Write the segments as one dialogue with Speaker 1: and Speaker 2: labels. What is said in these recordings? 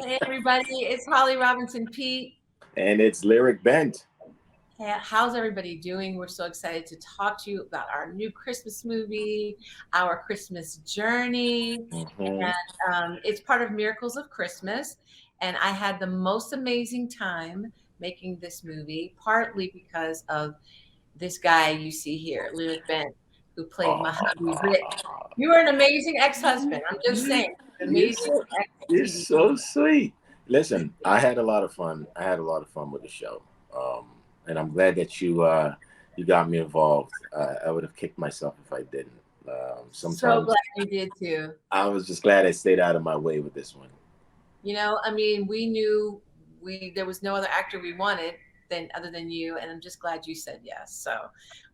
Speaker 1: Hey everybody, it's Holly Robinson Peete.
Speaker 2: And it's Lyriq Bent.
Speaker 1: Hey, how's everybody doing? We're so excited to talk to you about our new Christmas movie, Our Christmas Journey.
Speaker 2: Hmm.
Speaker 1: And it's part of Miracles of Christmas. And I had the most amazing time making this movie, partly because of this guy you see here, Lyriq Bent, who played my hubby Rick. You are an amazing ex-husband. I'm just saying,
Speaker 2: You're
Speaker 1: amazing
Speaker 2: so, you're
Speaker 1: ex-TV.
Speaker 2: so sweet. Listen, I had a lot of fun. I had a lot of fun with the show, and I'm glad that you got me involved. I would have kicked myself if I didn't.
Speaker 1: So
Speaker 2: Sometimes
Speaker 1: glad you did too.
Speaker 2: I was just glad I stayed out of my way with this one.
Speaker 1: I mean, we knew we there was no other actor we wanted than other than you, and I'm just glad you said yes. So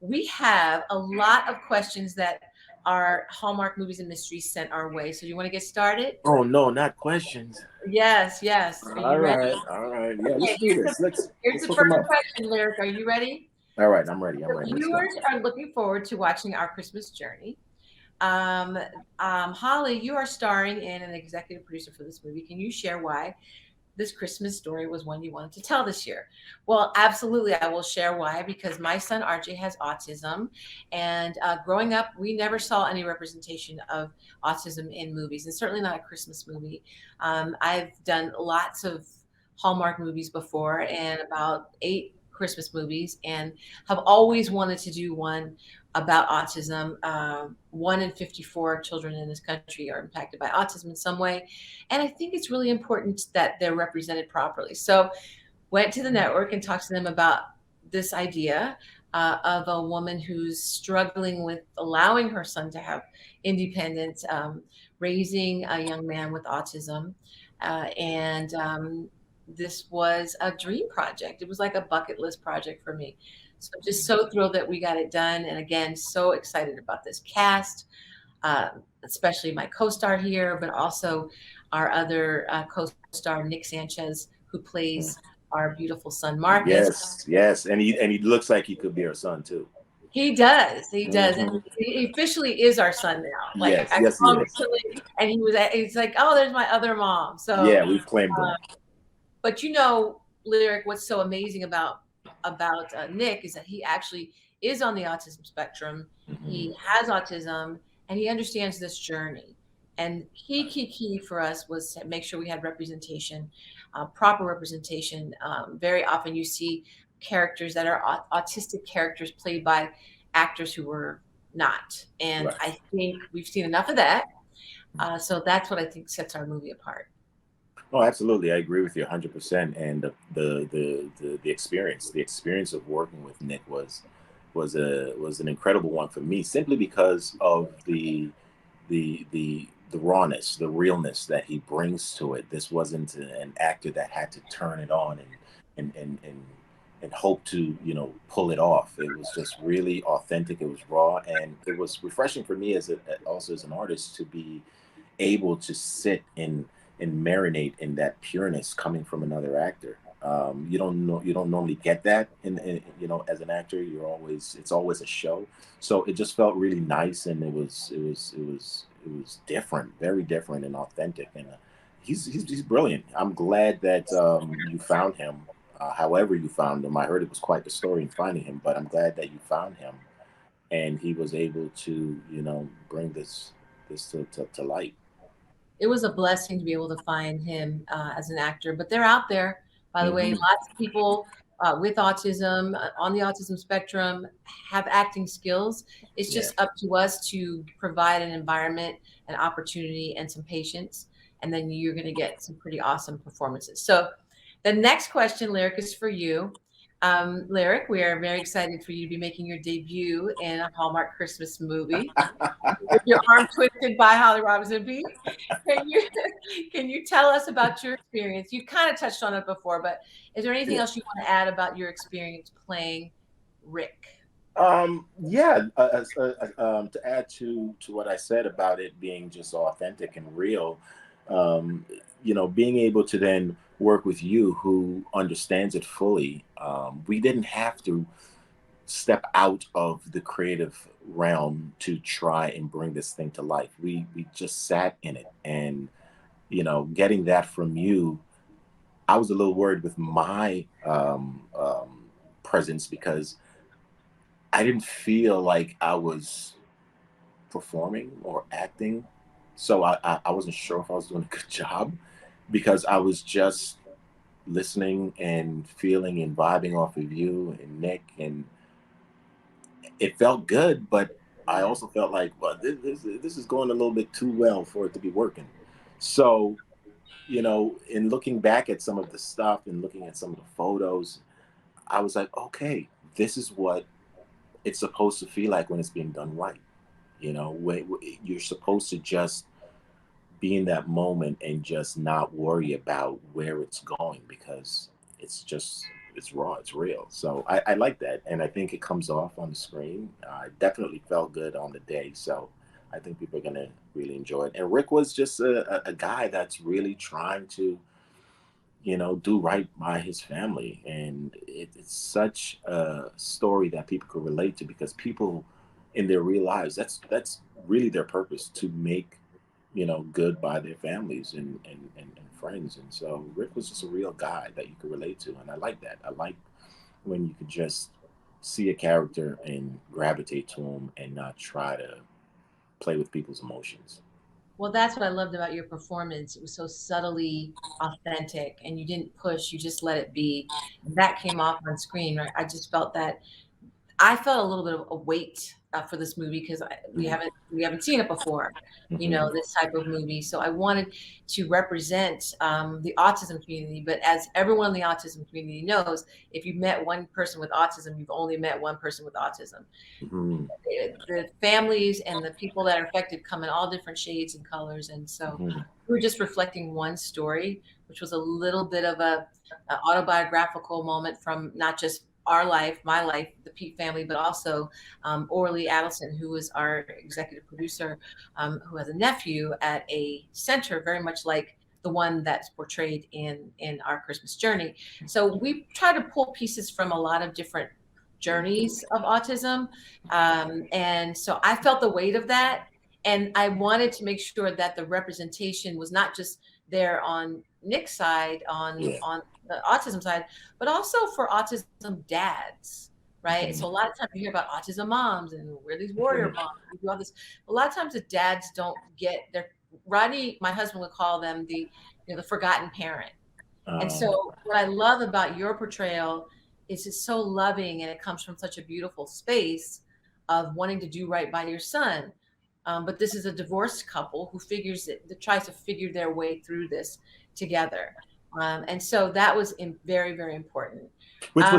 Speaker 1: we have a lot of questions that our Hallmark movies and mysteries sent our way. So you want to get started?
Speaker 2: Oh no, not questions.
Speaker 1: Yes, yes. Are you
Speaker 2: All
Speaker 1: ready?
Speaker 2: right, all right. Yeah, let's
Speaker 1: Okay,
Speaker 2: do this.
Speaker 1: here's
Speaker 2: Let's
Speaker 1: the
Speaker 2: hook them
Speaker 1: first
Speaker 2: up.
Speaker 1: question, Lyric. Are you ready?
Speaker 2: All right, I'm ready. I'm
Speaker 1: The
Speaker 2: ready. Let's go.
Speaker 1: viewers are looking forward to watching our Christmas journey. Um, Holly, you are starring in an executive producer for this movie. Can you share why this Christmas story was one you wanted to tell this year? Well, absolutely. I will share why, because my son RJ has autism. And growing up, we never saw any representation of autism in movies, and certainly not a Christmas movie. I've done lots of Hallmark movies before and about 8 Christmas movies, and have always wanted to do one about autism. 1 in 54 children in this country are impacted by autism in some way, and I think it's really important that they're represented properly. So went to the network and talked to them about this idea of a woman who's struggling with allowing her son to have independence, raising a young man with autism. And this was a dream project. It was like a bucket list project for me. So just so thrilled that we got it done. And again, so excited about this cast, especially my co-star here, but also our other co-star, Nick Sanchez, who plays our beautiful son Marcus.
Speaker 2: Yes, yes, and he looks like he could be our son too.
Speaker 1: He does, he does, and
Speaker 2: Hmm.
Speaker 1: he officially is our son now. Like
Speaker 2: Yes,
Speaker 1: I
Speaker 2: yes, he
Speaker 1: saw him
Speaker 2: is.
Speaker 1: recently, and he's like, "Oh, there's my other mom." So,
Speaker 2: Yeah, we've claimed him.
Speaker 1: but Lyric, what's so amazing about Nick is that he actually is on the autism spectrum.
Speaker 2: Hmm.
Speaker 1: He has autism, and he understands this journey. And key for us was to make sure we had representation, proper representation. Very often, you see characters that are autistic characters played by actors who were not, and
Speaker 2: Right.
Speaker 1: I think we've seen enough of that. So that's what I think sets our movie apart.
Speaker 2: Oh, absolutely. I agree with you 100%. And the experience of working with Nick was an incredible one for me, simply because of the rawness, the realness that he brings to it. This wasn't an actor that had to turn it on and and and and hope to pull it off. It was just really authentic. It was raw, and it was refreshing for me also as an artist to be able to sit and marinate in that pureness coming from another actor. You don't normally get that as an actor. It's always a show, so it just felt really nice, and it was different, very different and authentic. And he's brilliant. I'm glad that you found him. However you found him, I heard it was quite the story in finding him, but I'm glad that you found him and he was able to bring this to light.
Speaker 1: It was a blessing to be able to find him as an actor. But they're out there, by the way.
Speaker 2: Hmm.
Speaker 1: Lots of people with autism, on the autism spectrum, have acting skills. It's
Speaker 2: Yeah.
Speaker 1: just up to us to provide an environment, an opportunity, and some patience, and then you're going to get some pretty awesome performances. So, the next question, Lyric, is for you. Lyric, we are very excited for you to be making your debut in a Hallmark Christmas movie with your arm twisted by Holly Robinson Peete. Can you can you tell us about your experience? You kind of touched on it before, but is there anything
Speaker 2: Yeah.
Speaker 1: else you want to add about your experience playing Rick?
Speaker 2: Yeah. To add to what I said about it being just authentic and real, um, being able to then work with you, who understands it fully. We didn't have to step out of the creative realm to try and bring this thing to life. We just sat in it, and getting that from you, I was a little worried with my presence because I didn't feel like I was performing or acting. So I wasn't sure if I was doing a good job because I was just listening and feeling and vibing off of you and Nick, and it felt good, but I
Speaker 1: Yeah.
Speaker 2: also felt like, well, this is going a little bit too well for it to be working. So, in looking back at some of the stuff and looking at some of the photos, I was like, okay, this is what it's supposed to feel like when it's being done right. You're supposed to just be in that moment and just not worry about where it's going because it's raw, it's real. So I like that, and I think it comes off on the screen. It definitely felt good on the day, so I think people are gonna really enjoy it. And Rick was just a guy that's really trying to do right by his family. And it's such a story that people could relate to because people in their real lives, that's really their purpose, to make, good by their families and friends. And so Rick was just a real guy that you could relate to. And I like that. I like when you could just see a character and gravitate to him and not try to play with people's emotions.
Speaker 1: Well, that's what I loved about your performance. It was so subtly authentic, and you didn't push, you just let it be. And that came off on screen, right? I just felt that I felt a little bit of a weight for this movie because
Speaker 2: Mm-hmm.
Speaker 1: we haven't seen it before,
Speaker 2: Mm-hmm.
Speaker 1: this type of movie. So I wanted to represent the autism community. But as everyone in the autism community knows, if you've met one person with autism, you've only met one person with autism.
Speaker 2: Mm-hmm.
Speaker 1: The families and the people that are affected come in all different shades and colors. And so
Speaker 2: Mm-hmm.
Speaker 1: we were just reflecting one story, which was a little bit of a autobiographical moment from not just our life, my life, the Peete family, but also Orly Adelson, who is our executive producer, who has a nephew at a center very much like the one that's portrayed in Our Christmas Journey. So we try to pull pieces from a lot of different journeys of autism, and so I felt the weight of that, and I wanted to make sure that the representation was not just there on Nick's side,
Speaker 2: Yeah.
Speaker 1: on the autism side, but also for autism dads, right?
Speaker 2: Mm-hmm.
Speaker 1: So a lot of times you hear about autism moms and we're these warrior
Speaker 2: Mm-hmm.
Speaker 1: moms. We do all this. A lot of times the dads don't get their Rodney, my husband would call them the forgotten parent. And
Speaker 2: Um,
Speaker 1: so what I love about your portrayal is it's so loving and it comes from such a beautiful space of wanting to do right by your son. But this is a divorced couple who that tries to figure their way through this together. And so that was very, very important. Um,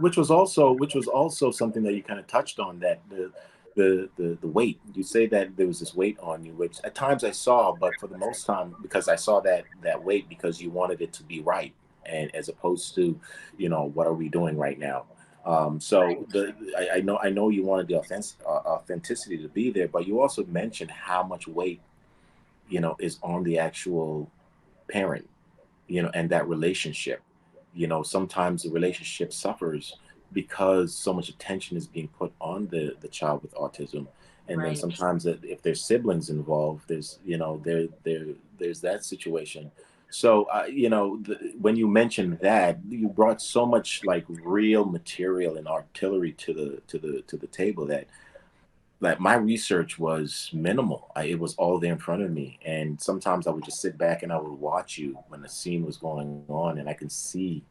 Speaker 2: which was also something that you kind of touched on, that the weight. You say that there was this weight on you, which at times I saw, but for the most time, because I saw that weight because you wanted it to be right, and as opposed to, what are we doing right now? So I know you wanted the authenticity to be there, but you also mentioned how much weight is on the actual parent, and that relationship. Sometimes the relationship suffers because so much attention is being put on the child with autism. And then
Speaker 1: right.
Speaker 2: sometimes if there's siblings involved, there's that situation. So when you mentioned that, you brought so much like real material and artillery to the table that like my research was minimal. It was all there in front of me, and sometimes I would just sit back and I would watch you when the scene was going on, and I can see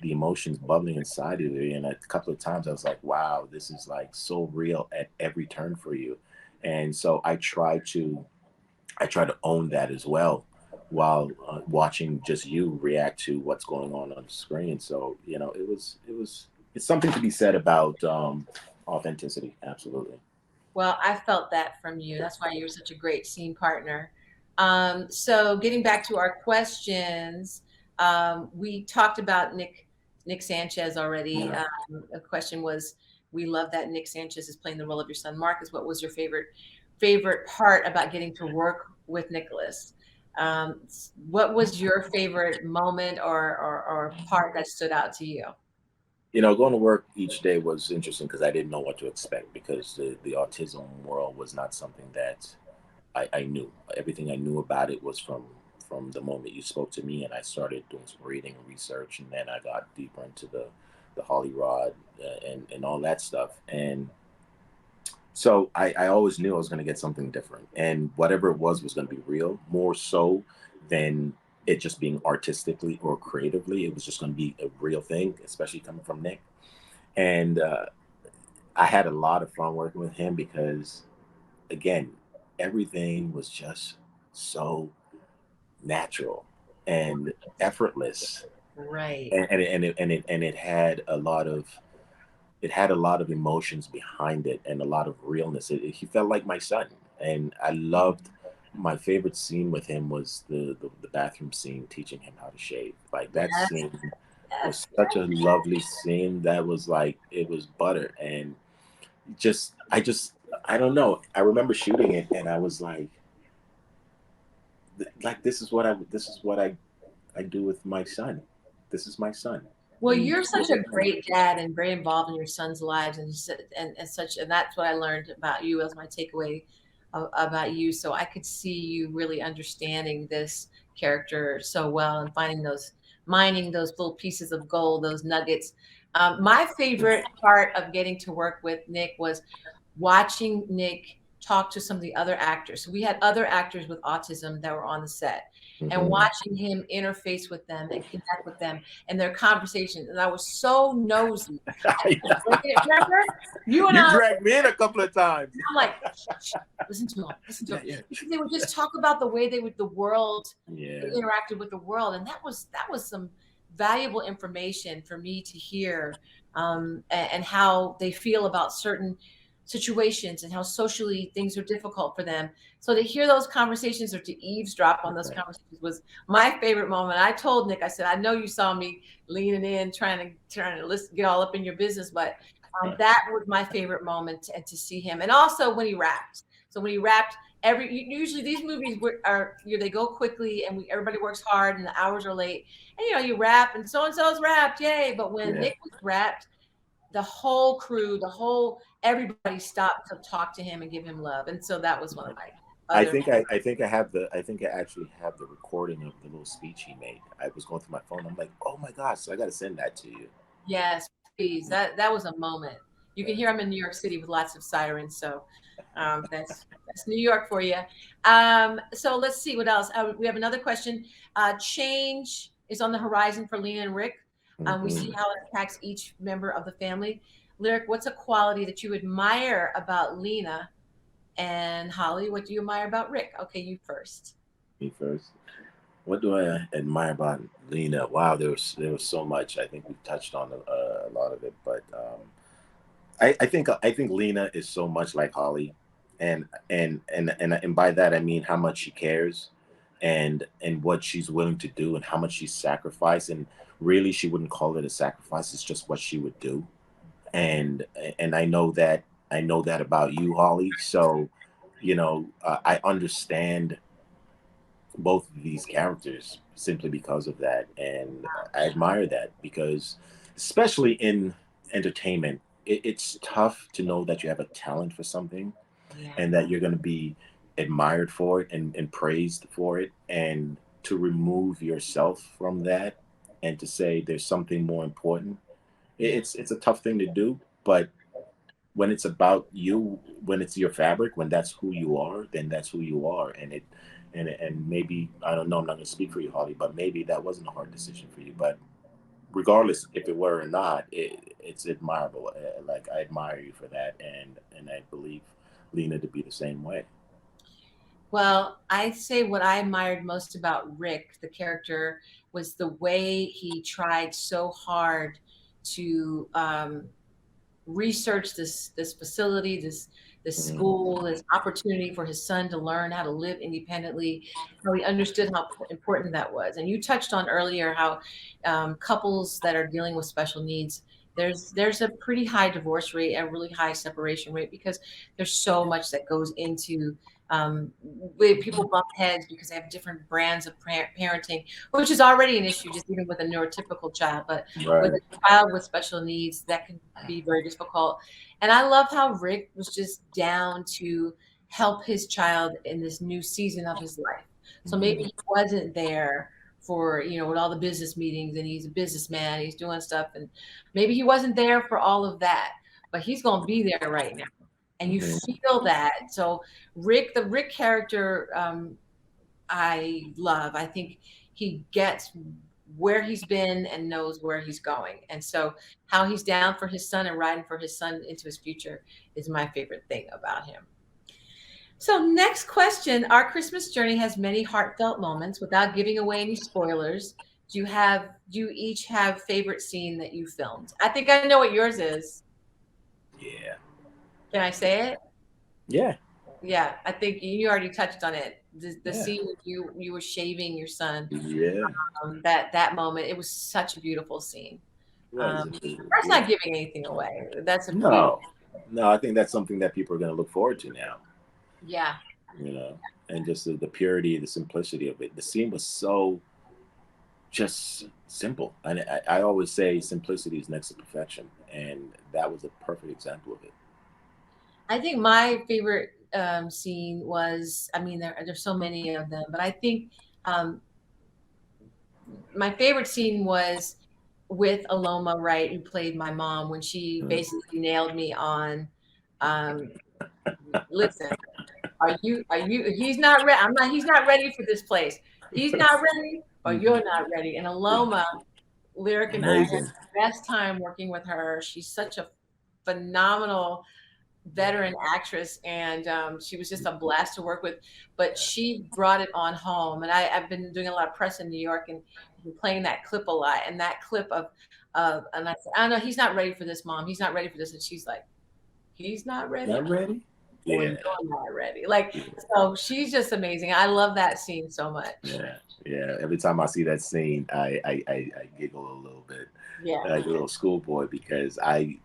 Speaker 2: the emotions bubbling inside of you. And a couple of times I was like, "Wow, this is like so real at every turn for you." And so I try to own that as well while watching just you react to what's going on the screen. So it's something to be said about authenticity. Absolutely.
Speaker 1: Well, I felt that from you. That's why you're such a great scene partner. So getting back to our questions, we talked about Nick Sanchez already.
Speaker 2: Yeah.
Speaker 1: A question was, we love that Nick Sanchez is playing the role of your son Marcus. What was your favorite part about getting to work with Nicholas? Um, what was your favorite moment or part that stood out to you?
Speaker 2: Going to work each day was interesting because I didn't know what to expect, because the autism world was not something that I knew. Everything I knew about it was from the moment you spoke to me, and I started doing some reading and research, and then I got deeper into the Holly Rod and all that stuff. And so I always knew I was going to get something different, and whatever it was going to be real, more so than it just being artistically or creatively. It was just going to be a real thing, especially coming from Nick. And I had a lot of fun working with him because, again, everything was just so natural and effortless,
Speaker 1: Right.
Speaker 2: and it had a lot of emotions behind it and a lot of realness. He felt like my son, and I loved. My favorite scene with him was the bathroom scene, teaching him how to shave. Like that
Speaker 1: Yes.
Speaker 2: scene
Speaker 1: Yes.
Speaker 2: was such a lovely scene. That was like it was butter, and I don't know. I remember shooting it, and I was like this is what I do with my son. This is my son,
Speaker 1: Well,
Speaker 2: and
Speaker 1: you're such a great dad and very involved in your son's lives, and such, and that's what I learned about you as my takeaway about you. So I could see you really understanding this character so well and finding those, mining those little pieces of gold, those nuggets. My favorite part of getting to work with Nick was watching Nick talk to some of the other actors. So we had other actors with autism that were on the set, and
Speaker 2: Mhm.
Speaker 1: watching him interface with them and connect with them and their conversations. And I was so nosy. I kept bringing it. Remember, you and
Speaker 2: You
Speaker 1: I,
Speaker 2: dragged me in a couple of times.
Speaker 1: I'm like, shh, shh, listen to him, listen to
Speaker 2: Yeah,
Speaker 1: him,
Speaker 2: yeah,
Speaker 1: because they would just talk about the way they would, the world, they
Speaker 2: yeah.
Speaker 1: interacted with the world, and that was some valuable information for me to hear, and how they feel about certain situations and how socially things are difficult for them. So to hear those conversations or to eavesdrop on those
Speaker 2: Okay.
Speaker 1: conversations was my favorite moment. I told Nick, I said, I know you saw me leaning in, trying to listen, get all up in your business, but that was my favorite moment, and to see him, and also when he rapped. So when he rapped, usually these movies are, they go quickly, and everybody works hard, and the hours are late, and you rap, and so so's rapped, yay! But when
Speaker 2: Yeah.
Speaker 1: Nick was rapped, the whole crew, everybody stopped to talk to him and give him love, and so that was one of my other.
Speaker 2: I think I actually have the recording of the little speech he made. I was going through my phone. I'm like, oh my gosh! So I got to send that to you.
Speaker 1: Yes, please. That was a moment. You can
Speaker 2: Yeah.
Speaker 1: hear I'm in New York City with lots of sirens, so that's New York for you. So let's see what else. We have another question. Change is on the horizon for Lena and Rick. We see
Speaker 2: Hmm.
Speaker 1: how it impacts each member of the family. Lyriq, what's a quality that you admire about Lena, and Holly? What do you admire about Rick? Okay, you first.
Speaker 2: Me first. What do I admire about Lena? Wow, there was so much. I think we touched on a lot of it, but I think Lena is so much like Holly, and by that I mean how much she cares, and what she's willing to do, and how much she's sacrificed. And really, she wouldn't call it a sacrifice. It's just what she would do. And and I know that about you, Holly. So, I understand both of these characters simply because of that, and I admire that because, especially in entertainment, it's tough to know that you have a talent for something
Speaker 1: Yeah.
Speaker 2: and that you're going to be admired for it and praised for it, and to remove yourself from that and to say there's something more important.
Speaker 1: Yeah.
Speaker 2: It's a tough thing to do, but when it's about you, when it's your fabric, when that's who you are, then that's who you are. And maybe, I don't know, I'm not going to speak for you, Holly, but maybe that wasn't a hard decision for you. But regardless if it were or not, it's admirable. Like, I admire you for that, and I believe Lena to be the same way.
Speaker 1: Well, I say what I admired most about Rick, the character, was the way he tried so hard to research this facility, this
Speaker 2: Mhm.
Speaker 1: school, this opportunity for his son to learn how to live independently, how he understood how important that was. And you touched on earlier how couples that are dealing with special needs, there's a pretty high divorce rate, a really high separation rate, because there's so much that goes into where people bump heads because they have different brands of parenting, which is already an issue just even with a neurotypical child. But with
Speaker 2: Right.
Speaker 1: a child with special needs, that can be very difficult. And I love how Rick was just down to help his child in this new season of his life. So maybe
Speaker 2: Mhm.
Speaker 1: he wasn't there for, with all the business meetings, and he's a businessman, he's doing stuff, and maybe he wasn't there for all of that, but he's going to be there right now. And you
Speaker 2: Mhm.
Speaker 1: feel that. So the Rick character, I love. I think he gets where he's been and knows where he's going. And so how he's down for his son and riding for his son into his future is my favorite thing about him. So next question, our Christmas journey has many heartfelt moments. Without giving away any spoilers, do you each have favorite scene that you filmed? I think I know what yours is.
Speaker 2: Yeah.
Speaker 1: Can I say it?
Speaker 2: Yeah.
Speaker 1: Yeah, I think you already touched on it. The
Speaker 2: Yeah.
Speaker 1: scene with you were shaving your son,
Speaker 2: Yeah.
Speaker 1: that moment, it was such a beautiful scene.
Speaker 2: It was. It was
Speaker 1: That's not
Speaker 2: beautiful.
Speaker 1: giving anything away. That's a beautiful.
Speaker 2: No. No, I think that's something that people are going to look forward to now.
Speaker 1: Yeah.
Speaker 2: You know, and just the purity, the simplicity of it. The scene was so just simple, and I always say simplicity is next to perfection, and that was a perfect example of it.
Speaker 1: I think my favorite scene was, I mean, there's so many of them, but I think um, my favorite scene was with Aloma Wright, who played my mom, when she
Speaker 2: Mm.
Speaker 1: basically nailed me on, um, listen, he's not ready. He's not ready for this place. He's not ready, or you're
Speaker 2: Mhm.
Speaker 1: not ready. And Aloma, Lyriq and I had
Speaker 2: Amazing.
Speaker 1: the best time working with her. She's such a phenomenal veteran actress, and she was just a blast to work with. But she brought it on home, and I've been doing a lot of press in New York, and been playing that clip a lot. And that clip and I said, I don't know, he's not ready for this, Mom. He's not ready for this. And she's like, he's not ready,
Speaker 2: Not ready?
Speaker 1: or
Speaker 2: Yeah.
Speaker 1: you're not ready. Like,
Speaker 2: Yeah.
Speaker 1: so she's just amazing. I love that scene so much.
Speaker 2: Yeah. Yeah. Every time I see that scene, I giggle a little bit,
Speaker 1: Yeah,
Speaker 2: like a little schoolboy, because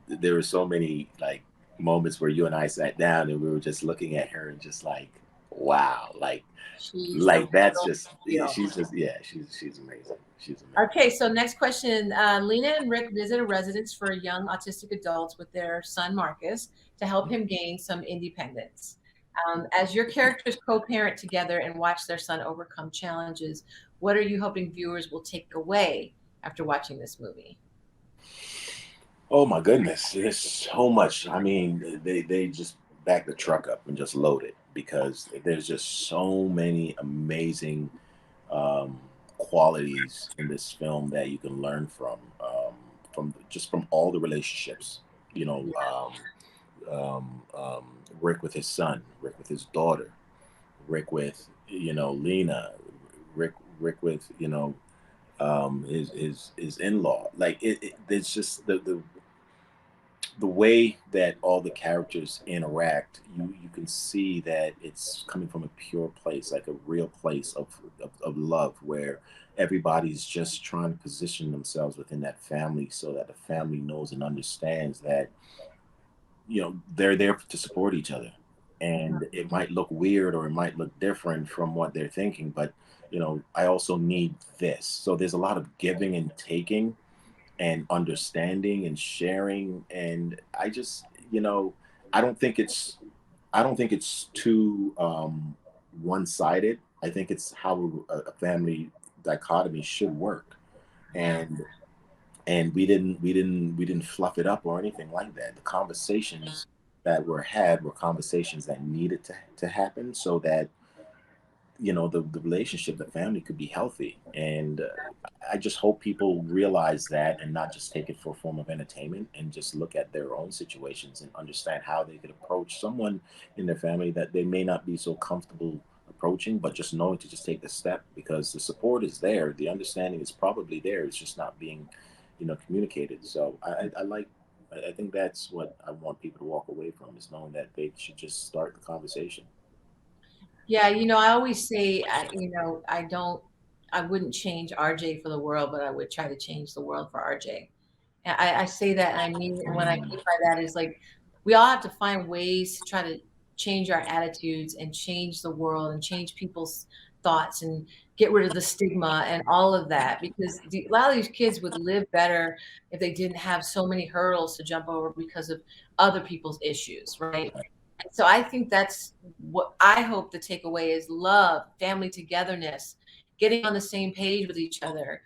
Speaker 2: there were so many like moments where you and I sat down and we were just looking at her and just like, wow,
Speaker 1: she's the
Speaker 2: like that's
Speaker 1: real
Speaker 2: just, yeah,
Speaker 1: deal.
Speaker 2: she's just, yeah, she's amazing. She's amazing.
Speaker 1: Okay, so next question. Lena and Rick visit a residence for young autistic adults with their son Marcus to help him gain some independence. As your characters co-parent together and watch their son overcome challenges, what are you hoping viewers will take away after watching this movie?
Speaker 2: Oh my goodness, there's so much. I mean, they just back the truck up and just load it, because there's just so many amazing um, qualities in this film that you can learn from just from all the relationships. You know,
Speaker 1: Yeah,
Speaker 2: Rick with his son, Rick with his daughter, Rick with, Lena, Rick with, his in-law. Like it's just the way that all the characters interact. You can see that it's coming from a pure place, like a real place of love, where everybody's just trying to position themselves within that family so that the family knows and understands that, they're there to support each other. And it might look weird or it might look different from what they're thinking, but I also need this. So there's a lot of giving and taking and understanding and sharing. And I just, I don't think it's I don't think it's too one-sided. I think it's how a family dichotomy should work.
Speaker 1: yeah,
Speaker 2: And we didn't fluff it up or anything like that. The conversations that were had were conversations that needed to happen, so that the relationship, the family could be healthy. And I just hope people realize that, and not just take it for a form of entertainment, and just look at their own situations and understand how they could approach someone in their family that they may not be so comfortable approaching, but just knowing to just take the step, because the support is there, the understanding is probably there, it's just not being communicated. So I think that's what I want people to walk away from, is knowing that they should just start the conversation.
Speaker 1: yeah. I always say, I wouldn't change RJ for the world, but I would try to change the world for RJ. And I say that, and I mean it. And what I mean by that is, like, we all have to find ways to try to change our attitudes and change the world and change people's thoughts and get rid of the stigma and all of that, because a lot of these kids would live better if they didn't have so many hurdles to jump over because of other people's issues, right? And so I think that's what I hope the takeaway is: love, family togetherness, getting on the same page with each other.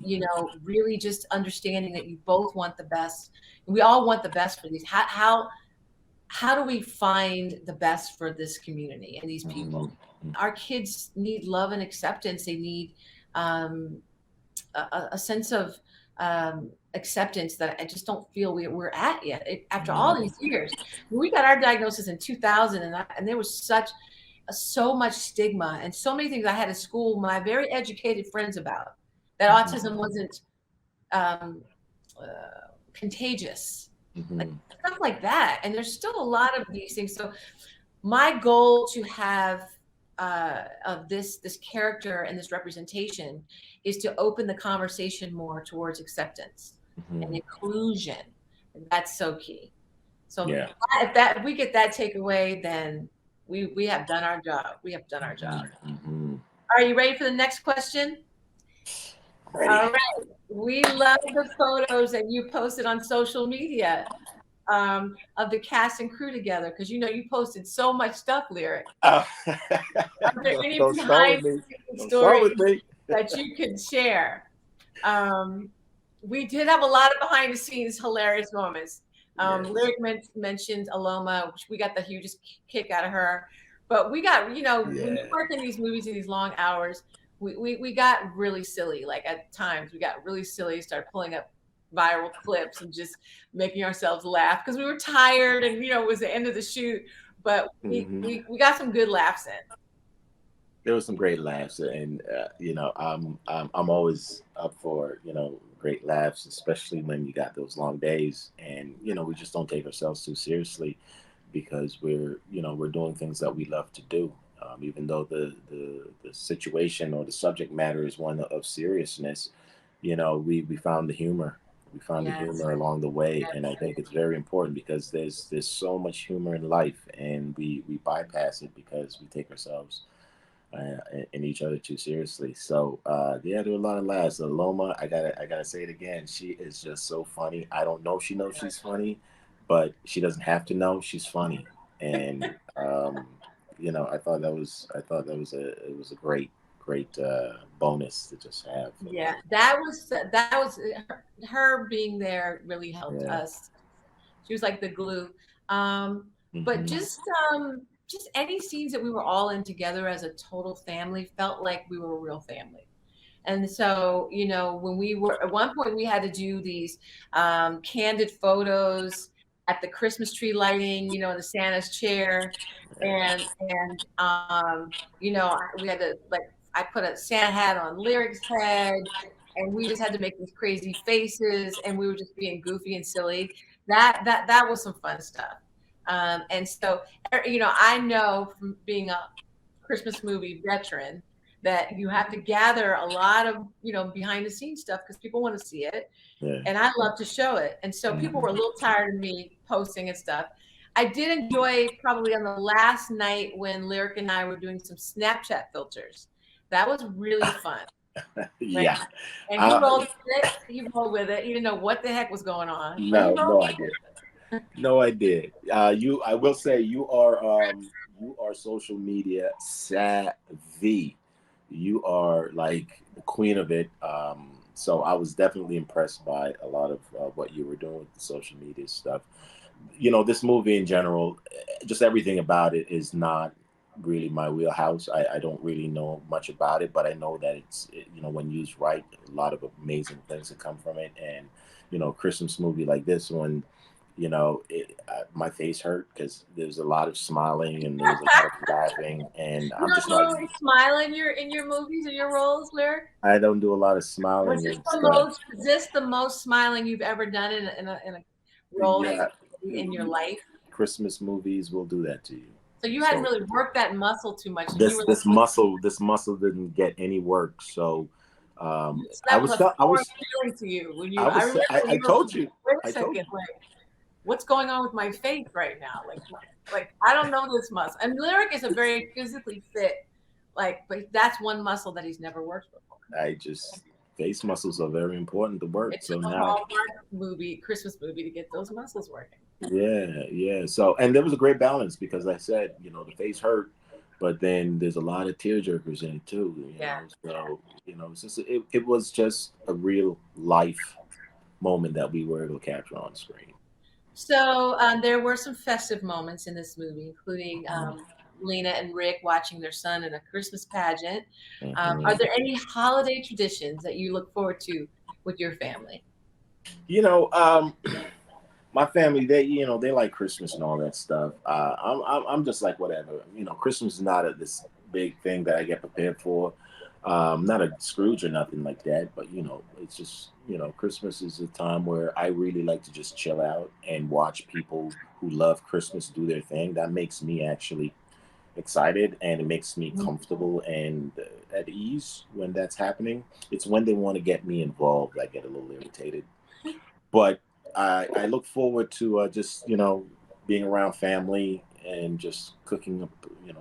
Speaker 1: You know, really just understanding that you both want the best. We all want the best for these. How do we find the best for this community and these people? Our kids need love and acceptance. They need um, a sense of acceptance that I just don't feel we're at yet. After all these years, we got our diagnosis in 2000, and there was so much stigma and so many things I had to school my very educated friends about, that autism wasn't um, contagious, like stuff like that. And there's still a lot of these things. So my goal to have of this character and this representation is to open the conversation more towards acceptance and inclusion, and that's so key. So if we get that takeaway, then we have done our job. We have done our job. Are you ready for the next question?
Speaker 2: Ready.
Speaker 1: All right. We love the photos that you posted on social media of the cast and crew together, because you know you posted so much stuff, Lyriq. Are there any behind the scenes stories that you can share? We did have a lot of behind the scenes hilarious moments. Lyriq mentioned Aloma, which we got the hugest kick out of her. But we got, you know, when you work in these movies in these long hours, we got really silly. Like at times we got really silly, started pulling up viral clips and just making ourselves laugh because we were tired and, you know, it was the end of the shoot. But we got some good laughs in.
Speaker 2: There was some great laughs, and you know, I'm always up for, you know, great laughs, especially when you got those long days, and you know, we just don't take ourselves too seriously because we're, you know, we're doing things that we love to do, even though the situation or the subject matter is one of seriousness. You know, we found the humor. We found the humor along the way, and I think it's very important because there's so much humor in life, and we bypass it because we take ourselves and each other too seriously. So yeah, there were a lot of laughs. Loma, I gotta say it again. She is just so funny. I don't know if she knows she's funny, but she doesn't have to know she's funny. And you know, I thought that was a great bonus to just have.
Speaker 1: Yeah, that was her being there really helped us. She was like the glue. But just any scenes that we were all in together as a total family felt like we were a real family. And so, you know, when we were at one point, we had to do these candid photos at the Christmas tree lighting, you know, in the Santa's chair, and you know, we had to, like, I put a Santa hat on Lyriq's head, and we just had to make these crazy faces, and we were just being goofy and silly. That was some fun stuff. And so, you know, I know from being a Christmas movie veteran that you have to gather a lot of, you know, behind the scenes stuff because people want to see it. And I love to show it. And so people were a little tired of me posting and stuff. I did enjoy probably on the last night when Lyriq and I were doing some Snapchat filters. That was really fun.
Speaker 2: Yeah.
Speaker 1: And he rolled with it. He rolled with it. He didn't know what the heck was going on.
Speaker 2: No, I did. No, I did. I will say you are social media savvy. You are like the queen of it. So I was definitely impressed by a lot of what you were doing with the social media stuff. You know, this movie in general, just everything about it is not really my wheelhouse. I don't really know much about it, but I know that you know, when used right, a lot of amazing things that come from it. And, you know, a Christmas movie like this one, you know, my face hurt because there's a lot of smiling and there's a lot of laughing, and I'm just not
Speaker 1: really smiling in your movies and your roles, Lyriq.
Speaker 2: I don't do a lot of smiling.
Speaker 1: Is this the most smiling you've ever done in a role in your life?
Speaker 2: Christmas movies will do that to you.
Speaker 1: So you hadn't really worked that muscle too much.
Speaker 2: This muscle didn't get any work. So I told you.
Speaker 1: Wait a second, like, what's going on with my face right now? Like I don't know this muscle. And Lyriq is a very physically fit, but that's one muscle that he's never worked before.
Speaker 2: Face muscles are very important to work.
Speaker 1: It's a Hallmark movie, Christmas movie, to get those muscles working.
Speaker 2: Yeah, yeah. So, and there was a great balance because I said, the face hurt, but then there's a lot of tear jerkers in it too.
Speaker 1: Yeah.
Speaker 2: So it was just a real life moment that we were able to capture on screen.
Speaker 1: So there were some festive moments in this movie, including Lena and Rick watching their son in a Christmas pageant. Are
Speaker 2: Mhm.
Speaker 1: there any holiday traditions that you look forward to with your family?
Speaker 2: You know, um, my family, they like Christmas and all that stuff. I'm just like whatever. Christmas is not this big thing that I get prepared for. Not a Scrooge or nothing like that, but it's just Christmas is a time where I really like to just chill out and watch people who love Christmas do their thing. That makes me actually excited, and it makes me comfortable and at ease when that's happening. It's when they want to get me involved I get a little irritated, but I look forward to just being around family and just cooking up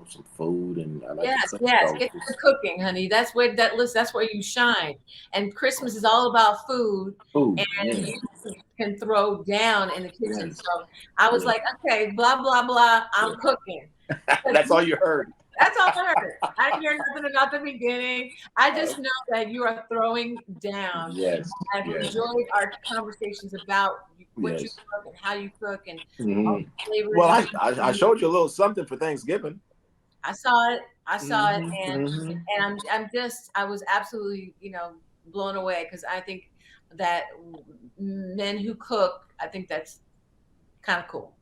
Speaker 2: some food, and I like to
Speaker 1: Yes,
Speaker 2: cook.
Speaker 1: yes.
Speaker 2: So
Speaker 1: Get to
Speaker 2: just
Speaker 1: cooking, honey. That's where that's where you shine. And Christmas is all about food,
Speaker 2: food,
Speaker 1: and
Speaker 2: yeah,
Speaker 1: you can throw down in the kitchen.
Speaker 2: yes,
Speaker 1: So I was
Speaker 2: yeah,
Speaker 1: like, okay, blah blah blah. I'm
Speaker 2: yeah.
Speaker 1: cooking.
Speaker 2: That's all you heard.
Speaker 1: That's all I heard. I didn't hear nothing about the beginning. I
Speaker 2: Uh,
Speaker 1: just know that you are throwing down.
Speaker 2: yes,
Speaker 1: I've
Speaker 2: yes,
Speaker 1: enjoyed our conversations about what you
Speaker 2: yes.
Speaker 1: cook and how you cook and all
Speaker 2: Hmm.
Speaker 1: the flavors
Speaker 2: Well,
Speaker 1: you
Speaker 2: I
Speaker 1: use.
Speaker 2: showed you a little something for Thanksgiving.
Speaker 1: I saw it. I saw it,
Speaker 2: Hmm.
Speaker 1: and
Speaker 2: Hmm.
Speaker 1: I was absolutely blown away because I think that men who cook, I think that's kind of cool.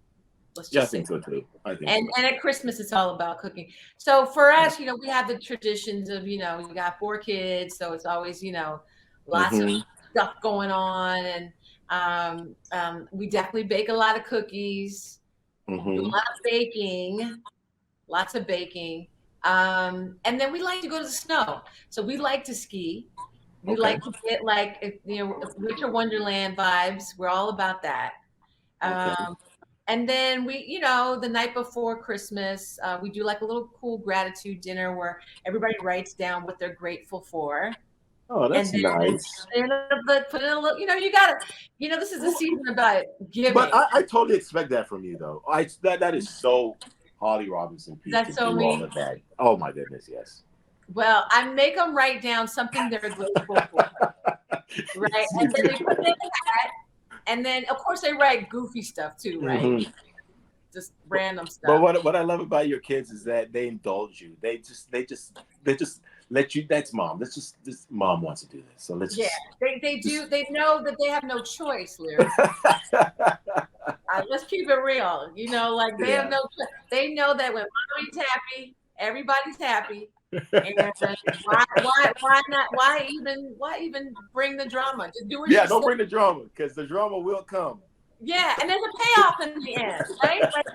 Speaker 1: Let's
Speaker 2: Yeah, I
Speaker 1: just say.
Speaker 2: think so too. I think
Speaker 1: And
Speaker 2: so.
Speaker 1: at Christmas, it's all about cooking. So for us, we have the traditions of you got 4 kids, so it's always lots of
Speaker 2: Hmm.
Speaker 1: stuff going on, and we definitely bake a lot of cookies, do a
Speaker 2: Hmm.
Speaker 1: lot of baking, lots of baking. And then we like to go to the snow. So we like to ski. We
Speaker 2: Okay.
Speaker 1: like to get like winter wonderland vibes. We're all about that.
Speaker 2: Okay.
Speaker 1: Um, and then the night before Christmas, we do like a little cool gratitude dinner where everybody writes down what they're grateful for.
Speaker 2: Oh,
Speaker 1: And
Speaker 2: that's
Speaker 1: then
Speaker 2: nice.
Speaker 1: put in a little, you gotta, this is a season about
Speaker 2: But
Speaker 1: giving.
Speaker 2: I totally expect that from you, though. That is so Holly Robinson Peete to
Speaker 1: That's so
Speaker 2: do all
Speaker 1: me.
Speaker 2: of that. Oh my goodness, yes.
Speaker 1: Well, I make them write down something they're grateful for, right? And then they put it in the hat, and then of course they write goofy stuff too, right?
Speaker 2: Hmm.
Speaker 1: Just random
Speaker 2: But
Speaker 1: stuff.
Speaker 2: what I love about your kids is that they indulge you. They just let you. That's mom. This mom wants to do this, so let's
Speaker 1: Yeah, they do.
Speaker 2: just.
Speaker 1: They know that they have no choice, Lyriq. Let's keep it real. Like they have
Speaker 2: Yeah.
Speaker 1: no choice. They know that when mommy's happy, everybody's happy. And why not? Why even bring the drama? Just do what
Speaker 2: Yeah,
Speaker 1: she
Speaker 2: don't
Speaker 1: said.
Speaker 2: bring the drama because the drama will come.
Speaker 1: Yeah, and there's a payoff in the end, right? Like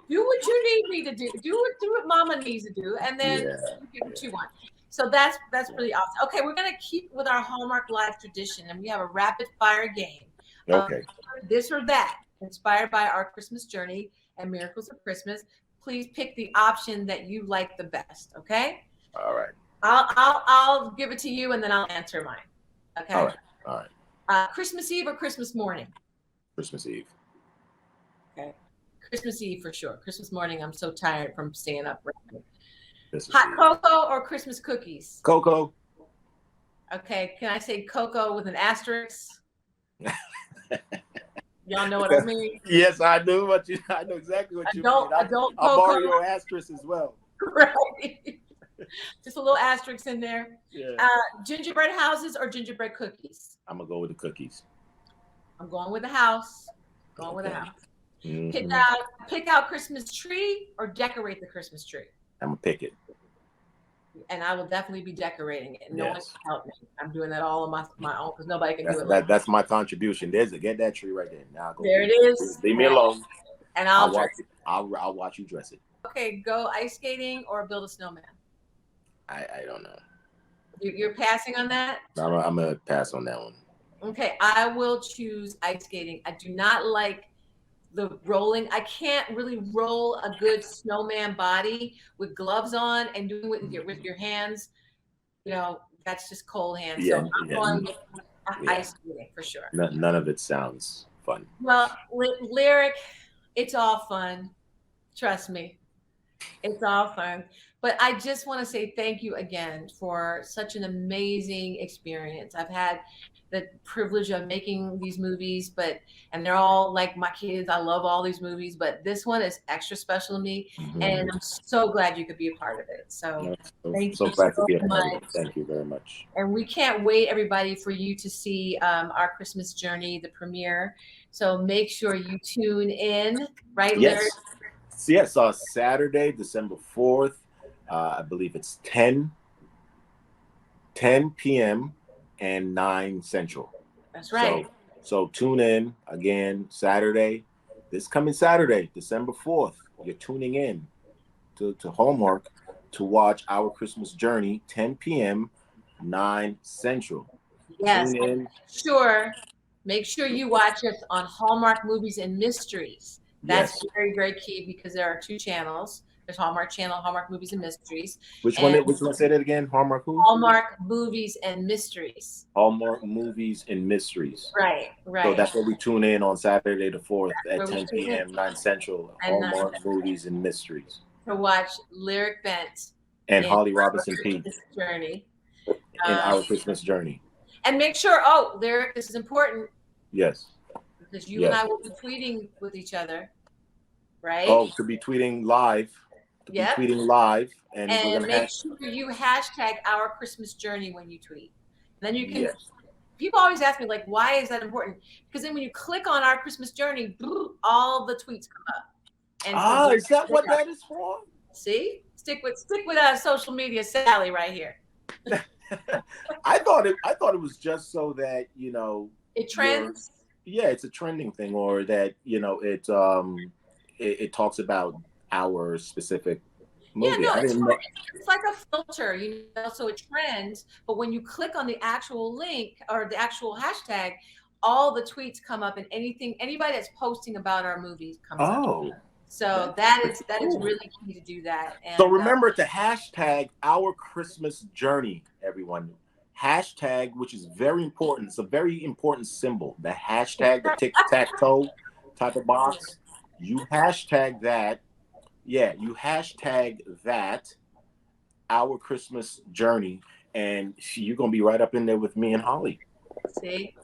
Speaker 1: do what you need me to do. Do what mama needs to do, and then
Speaker 2: Yeah.
Speaker 1: you get what you want. So that's pretty awesome. Okay, we're gonna keep with our Hallmark Live tradition, and we have a rapid fire game. Um,
Speaker 2: Okay.
Speaker 1: this or that, inspired by our Christmas journey and miracles of Christmas. Please pick the option that you like the best. Okay,
Speaker 2: All right.
Speaker 1: I'll give it to you, and then I'll answer mine.
Speaker 2: All
Speaker 1: Okay,
Speaker 2: right. All right.
Speaker 1: Christmas Eve or Christmas morning?
Speaker 2: Christmas Eve.
Speaker 1: Okay. Christmas Eve for sure. Christmas morning, I'm so tired from staying up.
Speaker 2: Christmas
Speaker 1: Hot
Speaker 2: Eve.
Speaker 1: cocoa or Christmas cookies?
Speaker 2: Coco.
Speaker 1: Okay. Can I say cocoa with an asterisk? Y'all know what I mean?
Speaker 2: Yes, I knew what you. I know exactly what you mean.
Speaker 1: Adult
Speaker 2: I'll borrow
Speaker 1: cocoa,
Speaker 2: your asterisk as well.
Speaker 1: right? Just a little asterisk in there.
Speaker 2: Yeah.
Speaker 1: Gingerbread houses or gingerbread cookies?
Speaker 2: I'm gonna go with the cookies.
Speaker 1: I'm going with a house. Going with a
Speaker 2: Okay.
Speaker 1: house.
Speaker 2: Hmm.
Speaker 1: Pick out Christmas tree or decorate the Christmas tree.
Speaker 2: I'm gonna pick it.
Speaker 1: And I will definitely be decorating it. No one
Speaker 2: Yes.
Speaker 1: can help me. I'm doing that all on my own because nobody can do
Speaker 2: That's
Speaker 1: it like
Speaker 2: that's my contribution. Get that tree right there. Now go
Speaker 1: there
Speaker 2: do
Speaker 1: it
Speaker 2: it.
Speaker 1: is.
Speaker 2: Leave me alone.
Speaker 1: And
Speaker 2: I'll
Speaker 1: I'll dress.
Speaker 2: watch it. I'll watch you dress it.
Speaker 1: Okay, go ice skating or build a snowman.
Speaker 2: I don't know.
Speaker 1: You're passing on that?
Speaker 2: I'm gonna pass on that one.
Speaker 1: Okay, I will choose ice skating. I do not like the rolling. I can't really roll a good snowman body with gloves on and doing it with your hands. That's just cold hands. So
Speaker 2: Yeah,
Speaker 1: I'm
Speaker 2: yeah,
Speaker 1: going with
Speaker 2: yeah.
Speaker 1: ice skating for sure.
Speaker 2: None of it sounds fun.
Speaker 1: Well, Lyriq, it's all fun. Trust me. It's all fun. But I just want to say thank you again for such an amazing experience. I've had the privilege of making these movies, and they're all like my kids. I love all these movies, but this one is extra special to me. And I'm so glad you could be a part of it. So thank
Speaker 2: So
Speaker 1: you
Speaker 2: glad to
Speaker 1: so
Speaker 2: be a part of
Speaker 1: much.
Speaker 2: it. Thank you very much.
Speaker 1: And we can't wait, everybody, for you to see Our Christmas Journey, the premiere. So make sure you tune in, right, Lyriq?
Speaker 2: Yes, Saturday, December 4th. I believe it's 10 p.m. and 9 Central.
Speaker 1: That's right.
Speaker 2: So tune in again Saturday, this coming Saturday, December 4th. You're tuning in to Hallmark to watch Our Christmas Journey, 10 p.m., 9 Central.
Speaker 1: Yes.
Speaker 2: Tune in.
Speaker 1: Make sure you watch us on Hallmark Movies and Mysteries. That's very, very key because there are 2 channels. There's Hallmark Channel, Hallmark Movies and Mysteries.
Speaker 2: Which one? Say that again. Hallmark who?
Speaker 1: Hallmark Movies and Mysteries.
Speaker 2: Hallmark Movies and Mysteries.
Speaker 1: Right.
Speaker 2: So that's where we tune in on Saturday the 4th at 10 p.m., 9 Central. Hallmark Movies and Mysteries.
Speaker 1: To watch Lyriq Bent
Speaker 2: and Holly Robinson Peete
Speaker 1: Journey.
Speaker 2: in Our Christmas Journey.
Speaker 1: And make sure, Lyriq, this is important.
Speaker 2: Yes.
Speaker 1: Because you and I will be tweeting with each other, right?
Speaker 2: To be tweeting live. Tweeting live. And we're gonna
Speaker 1: make sure you hashtag Our Christmas Journey when you tweet. And then you can. Yes. People always ask me, like, why is that important? Because then when you click on Our Christmas Journey, all the tweets come up.
Speaker 2: And is that what that is for?
Speaker 1: See? Stick with social media Sally right here.
Speaker 2: I thought it was just so that,
Speaker 1: it trends.
Speaker 2: It's a trending thing, or that, it talks about our specific movie.
Speaker 1: Yeah, no, it's like a filter, so it trends, but when you click on the actual link or the actual hashtag, all the tweets come up, and anybody that's posting about our movies comes up. So that is really key to do that. And,
Speaker 2: so remember to hashtag Our Christmas Journey, everyone. Hashtag, which is very important. It's a very important symbol. The hashtag, the tic-tac-toe type of box. You hashtag that. Yeah, you hashtag that Our Christmas Journey, and you're going to be right up in there with me and Holly.
Speaker 1: See?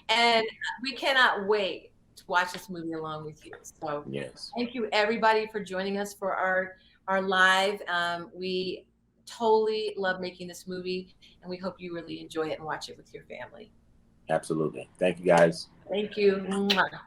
Speaker 1: And we cannot wait to watch this movie along with you. So
Speaker 2: yes,
Speaker 1: thank you everybody for joining us for our live. We totally love making this movie, and we hope you really enjoy it and watch it with your family.
Speaker 2: Absolutely. Thank you, guys.
Speaker 1: Thank you. Mwah.